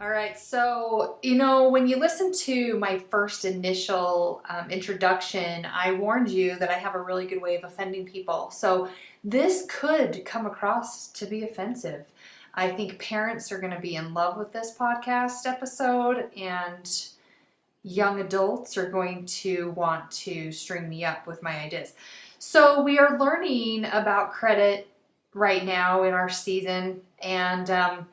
All right, so when you listen to my first initial introduction, I warned you that I have a really good way of offending people. So this could come across to be offensive. I think parents are going to be in love with this podcast episode, and young adults are going to want to string me up with my ideas. So we are learning about credit right now in our season, and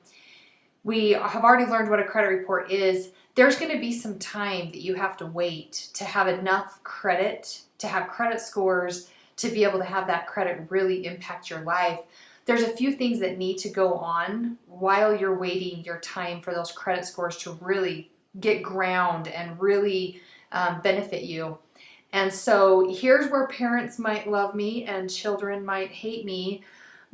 we have already learned what a credit report is. There's going to be some time that you have to wait to have enough credit, to have credit scores, to be able to have that credit really impact your life. There's a few things that need to go on while you're waiting your time for those credit scores to really get ground and really benefit you. And so here's where parents might love me and children might hate me.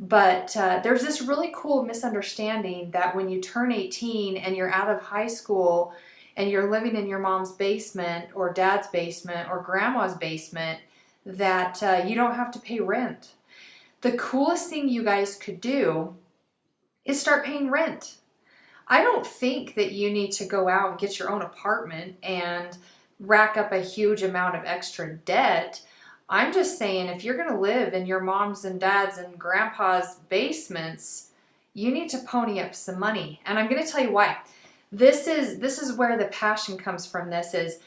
But there's this really cool misunderstanding that when you turn 18 and you're out of high school and you're living in your mom's basement or dad's basement or grandma's basement, that you don't have to pay rent. The coolest thing you guys could do is start paying rent. I don't think that you need to go out and get your own apartment and rack up a huge amount of extra debt. I'm just saying, if you're going to live in your mom's and dad's and grandpa's basements, you need to pony up some money. And I'm going to tell you why. This is where the passion comes from. This is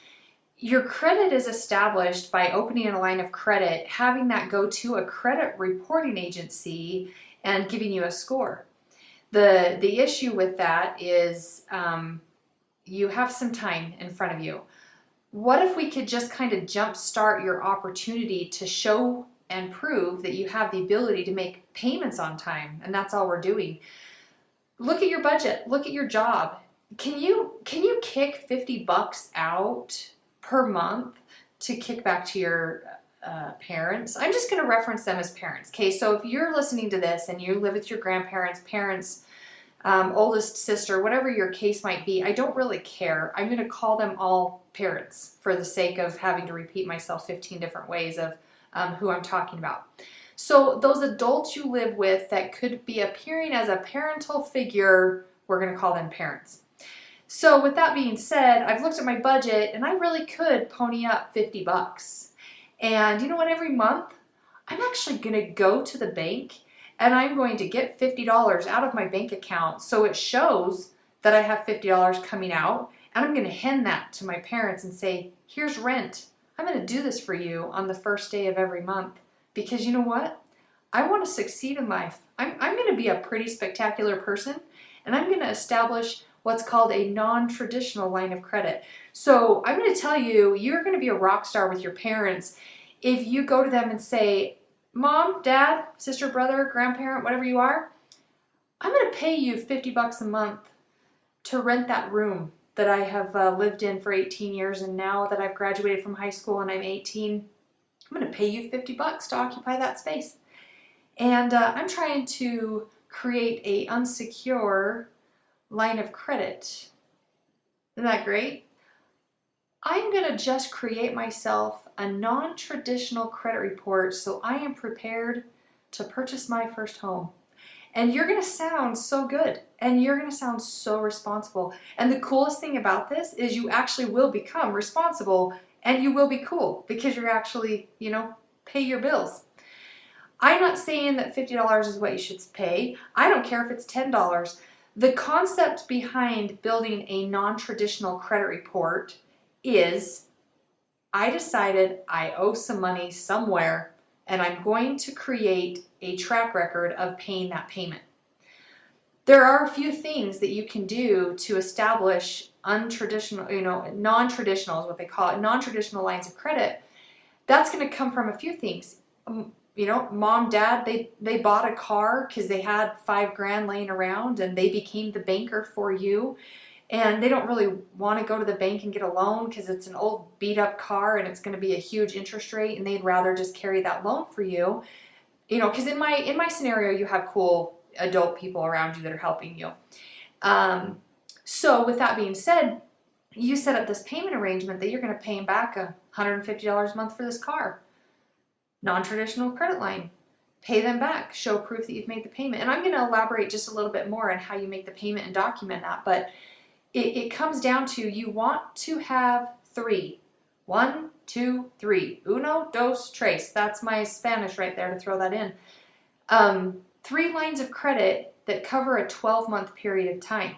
your credit is established by opening a line of credit, having that go to a credit reporting agency and giving you a score. The issue with that is you have some time in front of you. What if we could just kind of jumpstart your opportunity to show and prove that you have the ability to make payments on time? And that's all we're doing. Look at your budget. Look at your job. Can you kick $50 out per month to kick back to your parents? I'm just going to reference them as parents. Okay, so if you're listening to this and you live with your grandparents, parents, oldest sister, whatever your case might be, I don't really care. I'm going to call them all parents for the sake of having to repeat myself 15 different ways of who I'm talking about. So those adults you live with that could be appearing as a parental figure, we're going to call them parents. So with that being said, I've looked at my budget and I really could pony up $50. And you know what? Every month, I'm actually going to go to the bank and I'm going to get $50 out of my bank account so it shows that I have $50 coming out, and I'm going to hand that to my parents and say, here's rent. I'm going to do this for you on the first day of every month because you know what? I want to succeed in life. I'm going to be a pretty spectacular person, and I'm going to establish what's called a non-traditional line of credit. So I'm going to tell you, you're going to be a rock star with your parents if you go to them and say, Mom, Dad, sister, brother, grandparent, whatever you are, I'm going to pay you $50 a month to rent that room that I have lived in for 18 years, and now that I've graduated from high school and I'm 18, I'm going to pay you $50 to occupy that space. And I'm trying to create a unsecure line of credit. Isn't that great? I'm going to just create myself a non-traditional credit report so I am prepared to purchase my first home. And you're going to sound so good, and you're going to sound so responsible. And the coolest thing about this is you actually will become responsible, and you will be cool because you're actually, pay your bills. I'm not saying that $50 is what you should pay. I don't care if it's $10. The concept behind building a non-traditional credit report is I decided I owe some money somewhere and I'm going to create a track record of paying that payment. There are a few things that you can do to establish untraditional, non-traditional is what they call it, non-traditional lines of credit. That's going to come from a few things. Mom, dad, they bought a car because they had $5,000 laying around and they became the banker for you. And they don't really want to go to the bank and get a loan because it's an old beat up car and it's going to be a huge interest rate, and they'd rather just carry that loan for you. Because in my scenario, you have cool adult people around you that are helping you. So with that being said, you set up this payment arrangement that you're going to pay them back $150 a month for this car. Non-traditional credit line. Pay them back. Show proof that you've made the payment. And I'm going to elaborate just a little bit more on how you make the payment and document that. But it comes down to you want to have three. 1, 2, 3. Uno, dos, tres. That's my Spanish right there to throw that in. 3 lines of credit that cover a 12-month period of time,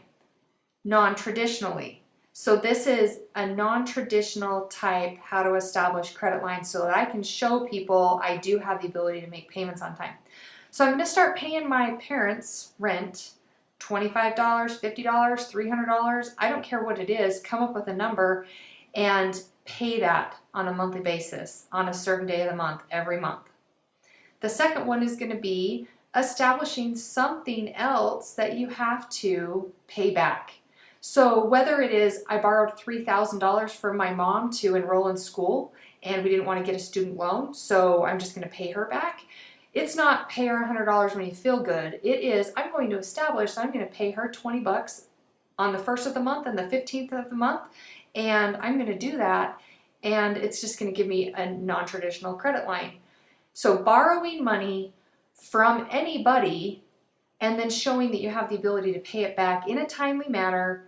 non-traditionally. So this is a non-traditional type how to establish credit lines so that I can show people I do have the ability to make payments on time. So I'm going to start paying my parents rent, $25, $50, $300. I don't care what it is. Come up with a number and pay that on a monthly basis on a certain day of the month, every month. The second one is going to be establishing something else that you have to pay back. So whether it is I borrowed $3,000 from my mom to enroll in school and we didn't want to get a student loan, so I'm just going to pay her back. It's not pay her $100 when you feel good. It is I'm going to establish I'm going to pay her $20 on the 1st of the month and the 15th of the month, and I'm going to do that, and it's just going to give me a non-traditional credit line. So borrowing money from anybody and then showing that you have the ability to pay it back in a timely manner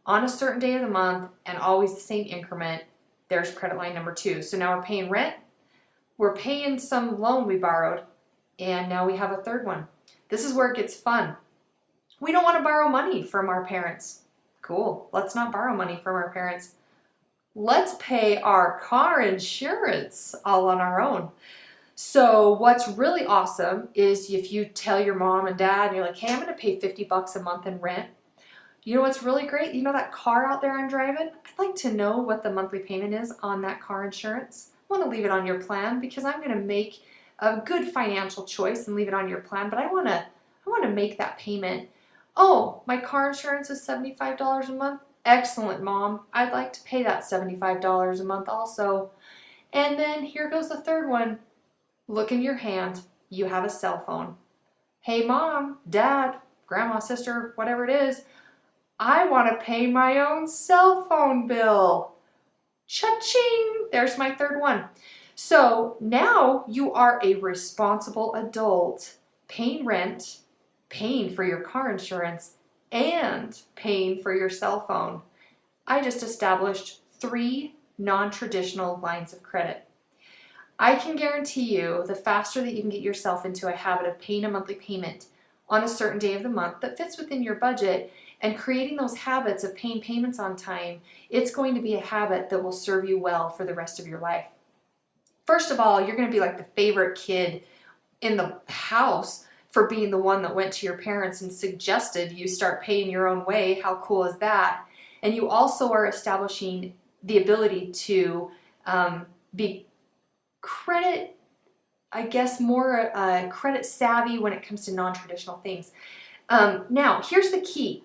on a certain day of the month and always the same increment, there's credit line number 2. So now we're paying rent, we're paying some loan we borrowed, and now we have a third one. This is where it gets fun. We don't want to borrow money from our parents. Cool, let's not borrow money from our parents. Let's pay our car insurance all on our own. So what's really awesome is if you tell your mom and dad and you're like, hey, I'm going to pay $50 a month in rent. You know what's really great? You know that car out there I'm driving? I'd like to know what the monthly payment is on that car insurance. I want to leave it on your plan because I'm going to make a good financial choice and leave it on your plan, but I want to make that payment. Oh, my car insurance is $75 a month. Excellent, Mom. I'd like to pay that $75 a month also. And then here goes the third one. Look in your hand. You have a cell phone. Hey, Mom, Dad, Grandma, sister, whatever it is, I want to pay my own cell phone bill. Cha-ching! There's my third one. So now you are a responsible adult paying rent, paying for your car insurance, and paying for your cell phone. I just established 3 non-traditional lines of credit. I can guarantee you the faster that you can get yourself into a habit of paying a monthly payment on a certain day of the month that fits within your budget and creating those habits of paying payments on time, it's going to be a habit that will serve you well for the rest of your life. First of all, you're going to be like the favorite kid in the house for being the one that went to your parents and suggested you start paying your own way. How cool is that? And you also are establishing the ability to be credit, I guess, more credit savvy when it comes to non-traditional things. Now, here's the key.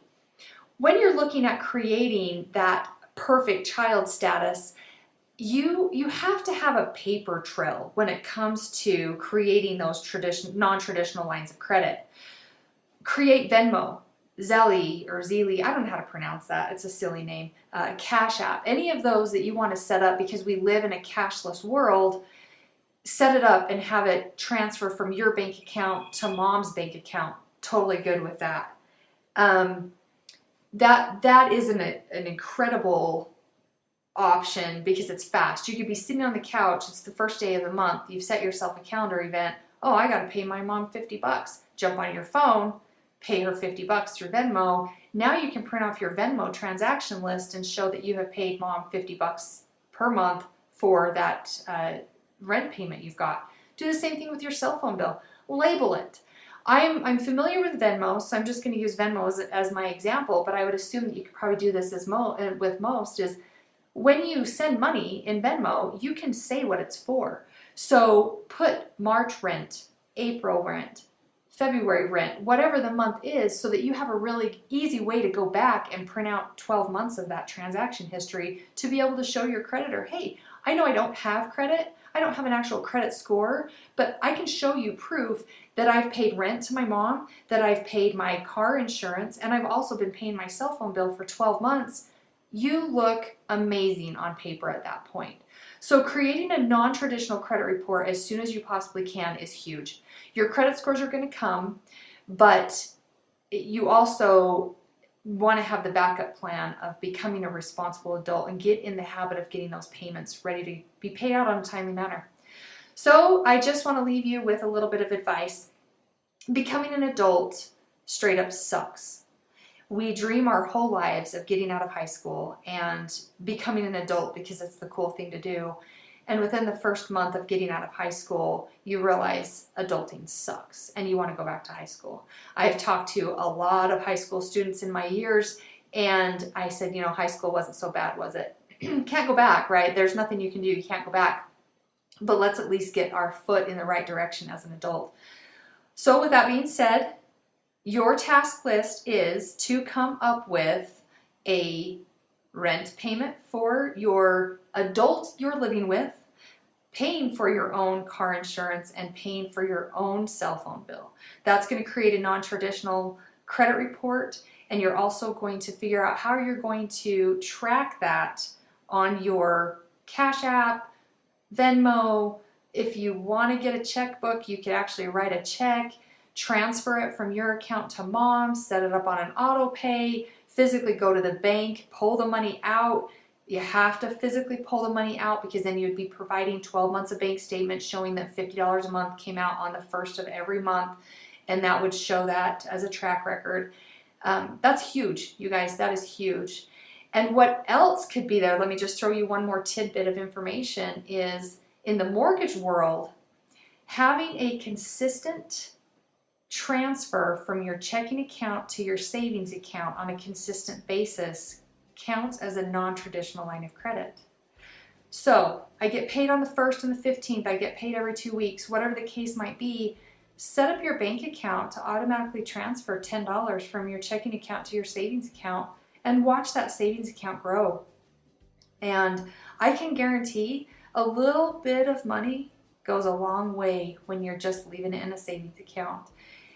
When you're looking at creating that perfect child status, you have to have a paper trail when it comes to creating those non-traditional lines of credit. Create Venmo, Zelle or Zelle, I don't know how to pronounce that, it's a silly name, Cash App, any of those that you want to set up because we live in a cashless world. Set it up and have it transfer from your bank account to Mom's bank account. Totally good with that. That is an incredible option because it's fast. You could be sitting on the couch, it's the first day of the month, you've set yourself a calendar event, oh, I gotta pay my mom $50. Jump on your phone, pay her $50 through Venmo. Now you can print off your Venmo transaction list and show that you have paid Mom $50 per month for that rent payment you've got. Do the same thing with your cell phone bill. Label it. I'm familiar with Venmo, so I'm just going to use Venmo as my example, but I would assume that you could probably do this with most, is when you send money in Venmo, you can say what it's for. So put March rent, April rent, February rent, whatever the month is, so that you have a really easy way to go back and print out 12 months of that transaction history to be able to show your creditor, hey, I know I don't have credit, I don't have an actual credit score, but I can show you proof that I've paid rent to my mom, that I've paid my car insurance, and I've also been paying my cell phone bill for 12 months. You look amazing on paper at that point. So creating a non-traditional credit report as soon as you possibly can is huge. Your credit scores are going to come, but you also want to have the backup plan of becoming a responsible adult and get in the habit of getting those payments ready to be paid out on a timely manner. So I just want to leave you with a little bit of advice. Becoming an adult straight up sucks. We dream our whole lives of getting out of high school and becoming an adult because it's the cool thing to do. And within the first month of getting out of high school, you realize adulting sucks and you want to go back to high school. I've talked to a lot of high school students in my years, and I said, you know, high school wasn't so bad, was it? Can't go back, right? There's nothing you can do. You can't go back. But let's at least get our foot in the right direction as an adult. So with that being said, your task list is to come up with a rent payment for your adult you're living with, paying for your own car insurance, and paying for your own cell phone bill. That's going to create a non-traditional credit report, and you're also going to figure out how you're going to track that on your Cash App, Venmo. If you want to get a checkbook, you could actually write a check, transfer it from your account to mom, set it up on an auto pay, physically go to the bank, pull the money out. You have to physically pull the money out because then you'd be providing 12 months of bank statements showing that $50 a month came out on the first of every month, and that would show that as a track record. That's huge, you guys. That is huge. And what else could be there, let me just throw you one more tidbit of information, is in the mortgage world, having a consistent transfer from your checking account to your savings account on a consistent basis counts as a non-traditional line of credit. So I get paid on the 1st and the 15th, I get paid every 2 weeks, whatever the case might be. Set up your bank account to automatically transfer $10 from your checking account to your savings account and watch that savings account grow. And I can guarantee a little bit of money goes a long way when you're just leaving it in a savings account.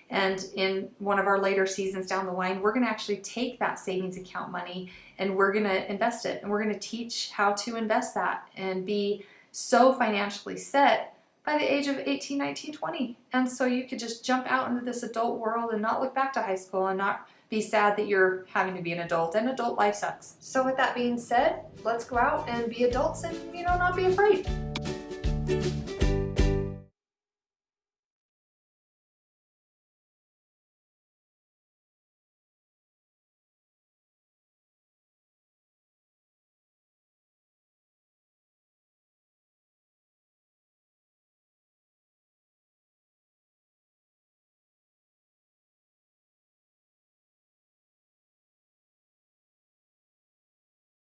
And in one of our later seasons down the line, we're going to actually take that savings account money and we're going to invest it. And we're going to teach how to invest that and be so financially set by the age of 18, 19, 20. And so you could just jump out into this adult world and not look back to high school and not be sad that you're having to be an adult. And adult life sucks. So with that being said, let's go out and be adults and, not be afraid.